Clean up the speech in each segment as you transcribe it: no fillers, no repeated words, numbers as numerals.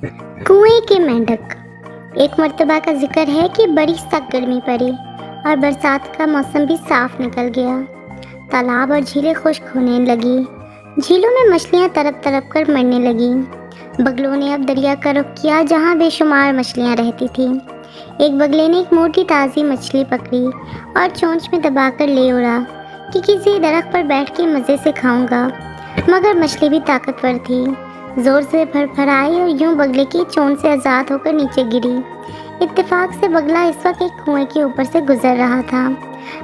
कुएं के मेंढक। एक मर्तबा का जिक्र है कि बड़ी सख्त गर्मी पड़ी और बरसात का मौसम भी साफ निकल गया। तालाब और झीलें खुश्क होने लगी। झीलों में मछलियां तड़प तड़प कर मरने लगी। बगलों ने अब दरिया का रुख किया जहां बेशुमार मछलियां रहती थीं। एक बगले ने एक मोटी ताज़ी मछली पकड़ी और चोंच में दबाकर ले उड़ा कि किसी दरख्त पर बैठ के मज़े से खाऊंगा। मगर मछली भी ताकतवर थी। जोर से फड़फड़ाई और यूं बगले की चोंच से आज़ाद होकर नीचे गिरी। इत्तेफाक से बगला इस वक्त एक कुएं के ऊपर से गुजर रहा था।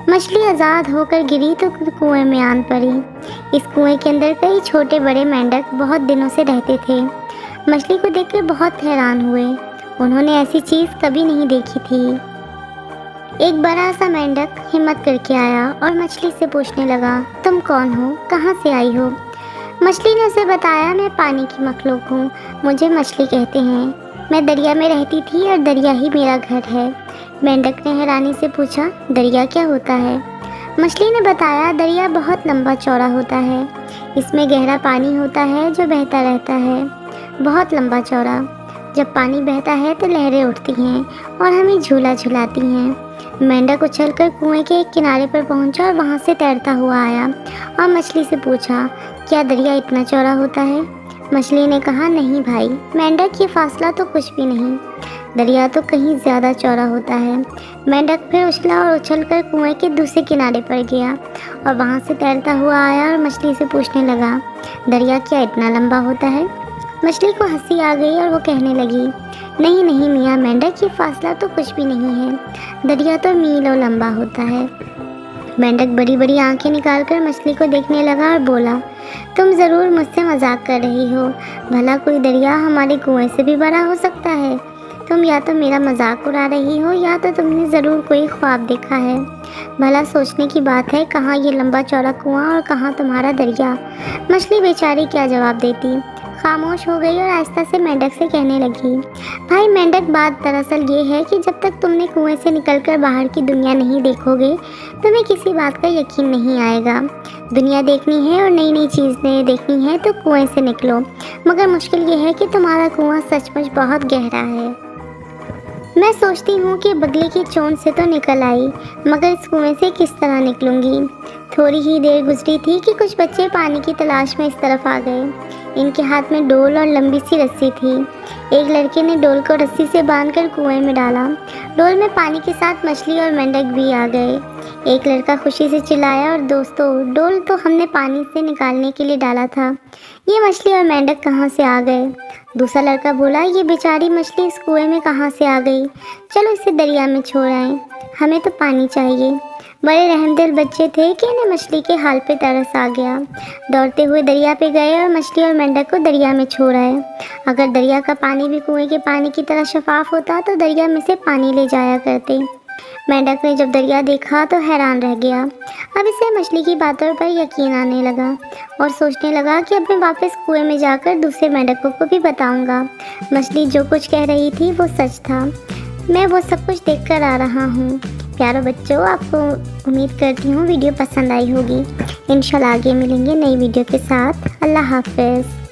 मछली आज़ाद होकर गिरी तो कुएं में आन पड़ी। इस कुएं के अंदर कई छोटे बड़े मेंढक बहुत दिनों से रहते थे। मछली को देखकर बहुत हैरान हुए। उन्होंने ऐसी चीज़ कभी नहीं देखी थी। एक बड़ा सा मेंढक हिम्मत करके आया और मछली से पूछने लगा, तुम कौन हो, कहाँ से आई हो? मछली ने उसे बताया, मैं पानी की मखलूक हूँ, मुझे मछली कहते हैं। मैं दरिया में रहती थी और दरिया ही मेरा घर है। मेंढक ने हैरानी से पूछा, दरिया क्या होता है? मछली ने बताया, दरिया बहुत लंबा चौड़ा होता है। इसमें गहरा पानी होता है जो बहता रहता है, बहुत लंबा चौड़ा। जब पानी बहता है तो लहरें उठती हैं और हमें झूला झुलाती हैं। मेंढक उछलकर कुएं के एक किनारे पर पहुंचा और वहां से तैरता हुआ आया और मछली से पूछा, क्या दरिया इतना चौड़ा होता है? मछली ने कहा, नहीं भाई मेंढक, ये फासला तो कुछ भी नहीं, दरिया तो कहीं ज़्यादा चौड़ा होता है। मेंढक फिर उछला और उछलकर कुएं के दूसरे किनारे पर गया और वहां से तैरता हुआ आया और मछली से पूछने लगा, दरिया क्या इतना लंबा होता है? मछली को हंसी आ गई और वो कहने लगी, नहीं नहीं मियाँ मेंढक, ये फासला तो कुछ भी नहीं है, दरिया तो मीलों लंबा होता है। मेंढक बड़ी बड़ी आंखें निकालकर मछली को देखने लगा और बोला, तुम ज़रूर मुझसे मजाक कर रही हो, भला कोई दरिया हमारे कुएं से भी बड़ा हो सकता है? तुम या तो मेरा मजाक उड़ा रही हो या तो तुमने ज़रूर कोई ख्वाब देखा है। भला सोचने की बात है, कहाँ ये लंबा चौड़ा कुआं और कहाँ तुम्हारा दरिया। मछली बेचारी क्या जवाब देती, खामोश हो गई और आहिस्ता से मेंढक से कहने लगी, भाई मेंढक, बात दरअसल ये है कि जब तक तुमने कुएं से निकलकर बाहर की दुनिया नहीं देखोगे तुम्हें किसी बात का यकीन नहीं आएगा। दुनिया देखनी है और नई नई चीज़ें देखनी है तो कुएं से निकलो, मगर मुश्किल ये है कि तुम्हारा कुआं सचमुच बहुत गहरा है। मैं सोचती हूँ कि बगले की चोंच से तो निकल आई, मगर इस कुएं से किस तरह निकलूँगी? थोड़ी ही देर गुजरी थी कि कुछ बच्चे पानी की तलाश में इस तरफ आ गए। इनके हाथ में डोल और लंबी सी रस्सी थी। एक लड़के ने डोल को रस्सी से बांधकर कुएं में डाला। डोल में पानी के साथ मछली और मेंढक भी आ गए। एक लड़का खुशी से चिल्लाया, और दोस्तों, डोल तो हमने पानी से निकालने के लिए डाला था, ये मछली और मेंढक कहाँ से आ गए? दूसरा लड़का बोला, ये बेचारी मछली इस कुएं में कहाँ से आ गई? चलो इसे दरिया में छोड़ आएं, हमें तो पानी चाहिए। बड़े रहमदिल बच्चे थे कि इन्हें मछली के हाल पे तरस आ गया। दौड़ते हुए दरिया पे गए और मछली और मेंढक को दरिया में छोड़ आए। अगर दरिया का पानी भी कुएं के पानी की तरह शफाफ होता तो दरिया में से पानी ले जाया करते। मेंढक ने जब दरिया देखा तो हैरान रह गया। अब इसे मछली की बातों पर यकीन आने लगा और सोचने लगा कि अब मैं वापस कुएं में जाकर दूसरे मेंढकों को भी बताऊंगा। मछली जो कुछ कह रही थी वो सच था। मैं वो सब कुछ देख कर आ रहा हूँ। प्यारो बच्चों, आपको उम्मीद करती हूँ वीडियो पसंद आई होगी। इंशाल्लाह आगे मिलेंगे नई वीडियो के साथ। अल्लाह हाफ़िज़।